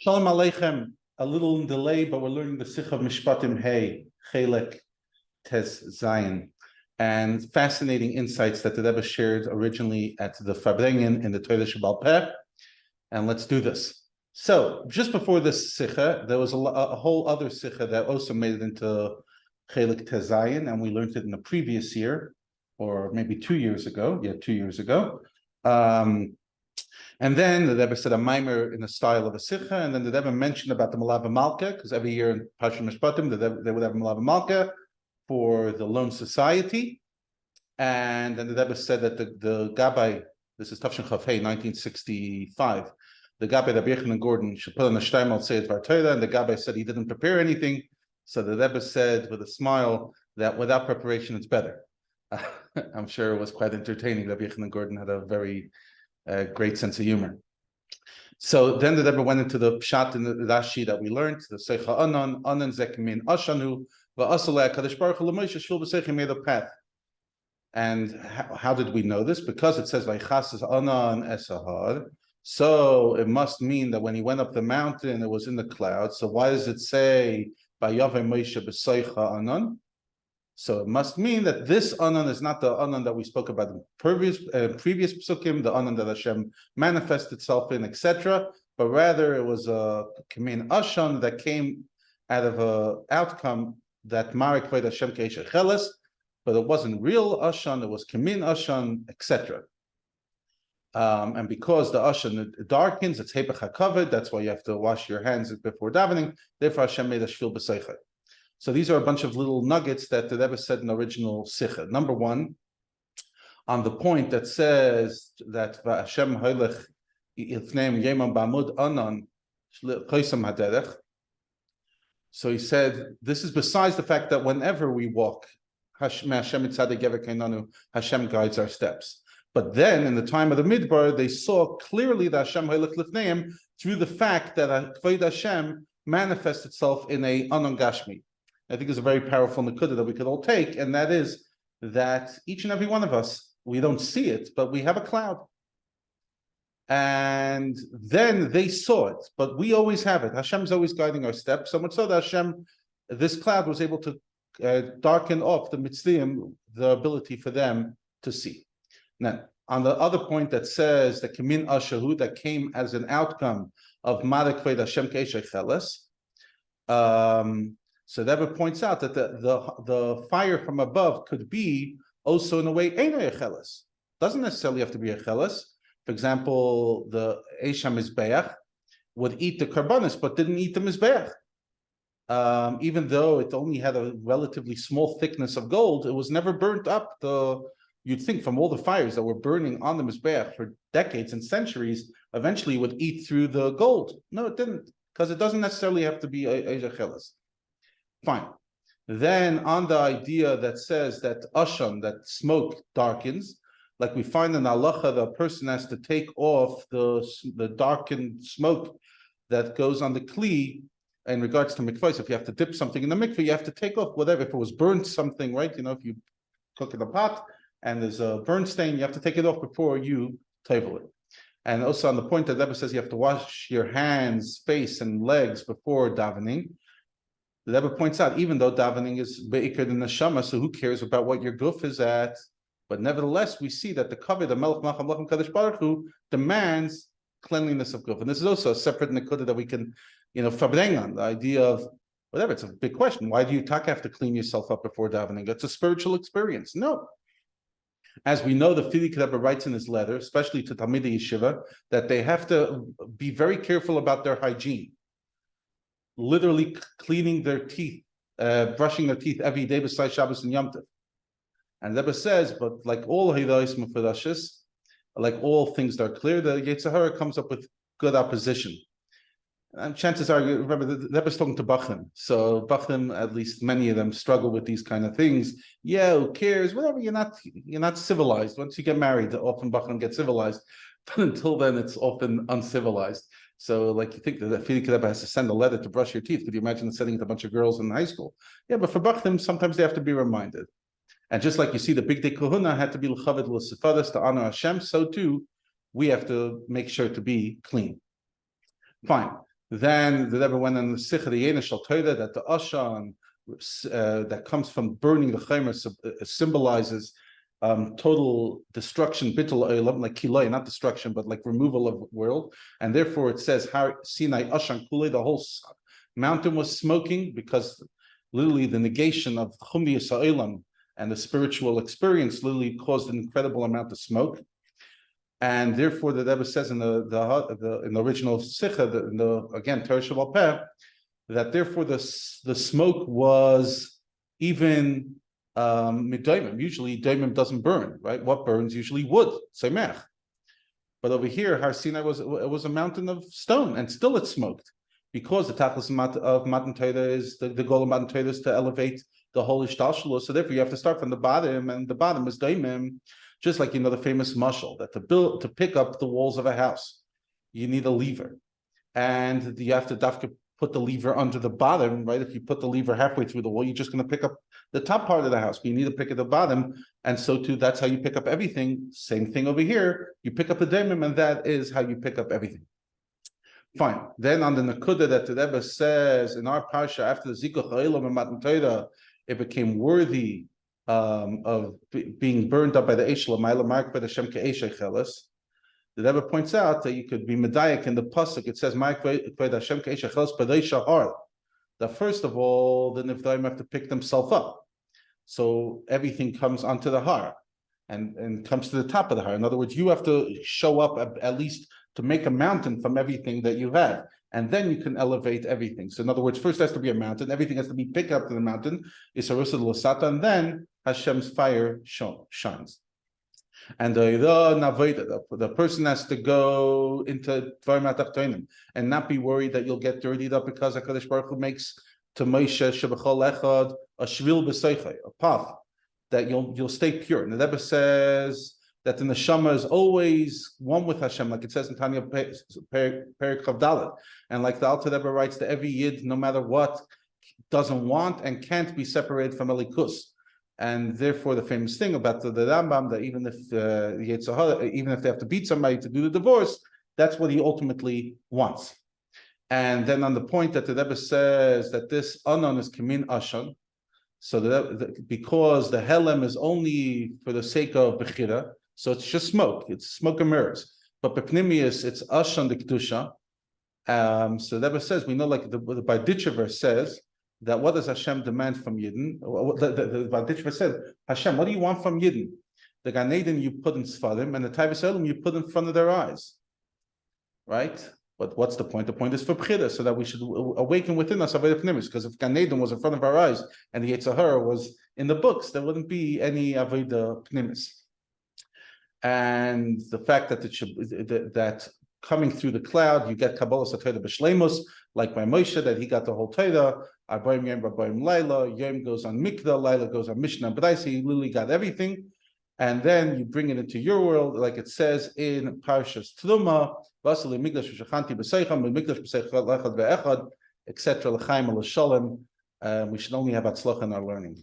Shalom Aleichem. A little in delay, but we're learning the Sicha of Mishpatim Hey, Chelek Tes Zayin, and fascinating insights that the Rebbe shared originally at the Farbrengen in the Torah Shabbal Peh. And let's do this. So, just before this Sicha, there was a whole other Sicha that also made it into Chelek Tes Zayin, and we learned it in the previous year, or maybe 2 years ago. Yeah, 2 years ago. And then the Rebbe said a mimer in the style of a Sicha, and then the Rebbe mentioned about the Malava Malka, because every year in Parshat Mishpatim, they would have a Malava Malka for the Loan Society. And then the Rebbe said that the Gabbai, this is Tafshin Chaf Hey, 1965, the Gabbai, Rabbi and Gordon, should put on a Shtaimel Tzeit Var Torah, and the Gabbai said he didn't prepare anything. So the Rebbe said with a smile that without preparation, it's better. I'm sure it was quite entertaining. Rabbi and Gordon had a very great sense of humor. So then the Rebbe went into the pshat in the Rashi that we learned, the Sicha Anan Zekmin Ashanu, Va'asalei HaKadosh Baruch Hu L'Moshe Shvil B'Seichim made a path. And how did we know this? Because it says Vaychas Anan Esahar, so it must mean that when he went up the mountain, it was in the clouds. So why does it say Vayavei Moshe B'Seicha Anan? So it must mean that this Anan is not the Anan that we spoke about in previous psukim, the Anan that Hashem manifested itself in, etc. But rather it was a Kamin Ashan that came out of an outcome that Marek Vayed Hashem Keish Cheles, but it wasn't real Ashan, it was Kamin Ashan, etc. And because the Ashan darkens, it's Hepech HaKavod, that's why you have to wash your hands before davening. Therefore Hashem made a Shvil B'Seichah. So these are a bunch of little nuggets that the Rebbe said in the original Sicha. Number one, on the point that says that Hashem Hoylech Ifneim Yemam Ba'amud Anan Choisam Haderech. So he said, this is besides the fact that whenever we walk, Hashem Tzaddik Gever Kainanu, Hashem guides our steps. But then in the time of the Midbar, they saw clearly that Hashem Hoylech Lifneim through the fact that Kvod Hashem manifests itself in a Anan Gashmi. I think is a very powerful nekuda that we could all take, and that is that each and every one of us, we don't see it, but we have a cloud. And then they saw it, but we always have it. Hashem's always guiding our steps, so much so that Hashem, this cloud was able to darken off the mitzvim, the ability for them to see. Now, on the other point that says that Kamin Ashahu, that came as an outcome of Marek Vayed Hashem Keish Cheles, so that points out that the fire from above could be also in a way Eino Yecheles. Doesn't necessarily have to be a Cheles. For example, the Eisha Mizbeach would eat the Karbanis, but didn't eat the Mizbeach. Even though it only had a relatively small thickness of gold, it was never burnt up. You'd think from all the fires that were burning on the Mizbeach for decades and centuries, eventually it would eat through the gold. No, it didn't, because it doesn't necessarily have to be Eisha Cheles. Fine. Then on the idea that says that Ashan, that smoke darkens, like we find in halacha, the person has to take off the darkened smoke that goes on the kli in regards to mikvah. So if you have to dip something in the mikvah, you have to take off whatever. If it was burnt something, right? You know, if you cook in a pot and there's a burn stain, you have to take it off before you table it. And also on the point that Rebbe says you have to wash your hands, face, and legs before davening. The Rebbe points out, even though davening is be'ikad in the neshama, so who cares about what your guf is at? But nevertheless, we see that the kavod, the Melech Malcham Lachem Kadosh Baruch Hu, demands cleanliness of guf. And this is also a separate nekuda that we can, Farbrengen, the idea of, whatever, it's a big question. Why do you have to clean yourself up before davening? It's a spiritual experience. No. As we know, the Frierdiker Rebbe writes in his letter, especially to Talmidei Yeshiva, that they have to be very careful about their hygiene. Literally cleaning their teeth, brushing their teeth every day besides Shabbos and Yom Tov. And Rebbe says, but like all Hidayos Mufadashis, like all things that are clear, the Yetzer Hara comes up with good opposition. And chances are, remember, the Rebbe's talking to Bachim. So Bachim, at least many of them, struggle with these kind of things. Yeah, who cares? Whatever, you're not civilized. Once you get married, often Bachim get civilized. But until then, it's often uncivilized. So, like, you think that the Frierdiker Rebbe has to send a letter to brush your teeth. Could you imagine sending it to a bunch of girls in high school? Yeah, but for Bachim, sometimes they have to be reminded. And just like you see, the Big Day Kahuna had to be l'chaved l'sefadas to honor Hashem, so too, we have to make sure to be clean. Fine. Then the Rebbe went on the Sicha the Yena Shal Torah that the Ashan that comes from burning the Chaimer symbolizes total destruction, bittul olam, like kiloi, not destruction, but like removal of the world. And therefore it says Sinai Ashan Kulei, the whole mountain was smoking, because literally the negation of Chumiyas Ha'olam and the spiritual experience literally caused an incredible amount of smoke. And therefore the Rebbe says in the original Sicha, again Torah Shabbat Peh, that therefore the smoke was even midaimim. Usually daimim doesn't burn, right? What burns? Usually wood, semech. But over here, Har Sinai was a mountain of stone, and still it smoked, because the tachlis of Matan Torah is the goal of Matan Torah is to elevate the whole ishtalshalos. So therefore, you have to start from the bottom, and the bottom is daimim. Just like the famous mashal that to pick up the walls of a house, you need a lever, and you have to put the lever under the bottom, right? If you put the lever halfway through the wall, you're just going to pick up the top part of the house, but you need to pick at the bottom, and so too, that's how you pick up everything. Same thing over here, you pick up the daimim, and that is how you pick up everything. Fine. Then on the Nakuda that the Rebbe says in our parsha, after the Zikuch Ha'olam and Matan Torah, it became worthy of being burned up by the Eish L'mayla Mark by the Shem Ke'esh Cheles. The Rebbe points out that you could be medayik in the pasuk. It says Mark by the Shem Ke'esh Cheles Padei Shahar. That first of all, the Nivdaim have to pick themselves up, so everything comes onto the har, and comes to the top of the har. In other words, you have to show up at least to make a mountain from everything that you have, and then you can elevate everything. So in other words, first has to be a mountain, everything has to be picked up to the mountain, Isarusa Lasata, and then Hashem's fire shines. And the person has to go into Dvarim HaTachtonim and not be worried that you'll get dirtied up, because HaKadosh Baruch Hu makes to Moshe Shebechol Echad a shvil b'seichai, a path that you'll stay pure. And the Rebbe says that the neshama is always one with Hashem, like it says in Tanya Perek Chav Dalet, and like the Alter Rebbe writes, that every yid, no matter what, doesn't want and can't be separated from Elikus. And therefore, the famous thing about the Rambam, that even if even if they have to beat somebody to do the divorce, that's what he ultimately wants. And then on the point that the Rebbe says that this anon is kamin ashan, so because the helem is only for the sake of bechira, so it's just smoke, it's smoke and mirrors. But bepnimius, it's ashan the kedusha. So the Rebbe says, we know, like the Barditchever says, that what does Hashem demand from Yidden? The Barditchever said, Hashem, what do you want from Yidden? The Gan Eden you put in Sfarim, and the Taivas Olam you put in front of their eyes, right? But what's the point? The point is for Bchira, so that we should awaken within us Avodah Pnimis, because if Gan Eden was in front of our eyes and the Yetzer Hara was in the books, there wouldn't be any Avodah Pnimis. And the fact that that coming through the cloud, you get Kabbalah Satorah B'Shleimus, like by Moshe, that he got the whole Torah. Arbaim Yom, Arbaim Laila. Yom goes on Mikdah, Laila goes on Mishnah B'Daisa. He literally got everything, and then you bring it into your world, like it says in Parshas Truma, Vasili Mikdash V'Shachanti B'Seicham, Mikdash B'Seicham Lechad Ve'Echad, etc. L'Chaim L'Shalom. We should only have Atzloch in our learning.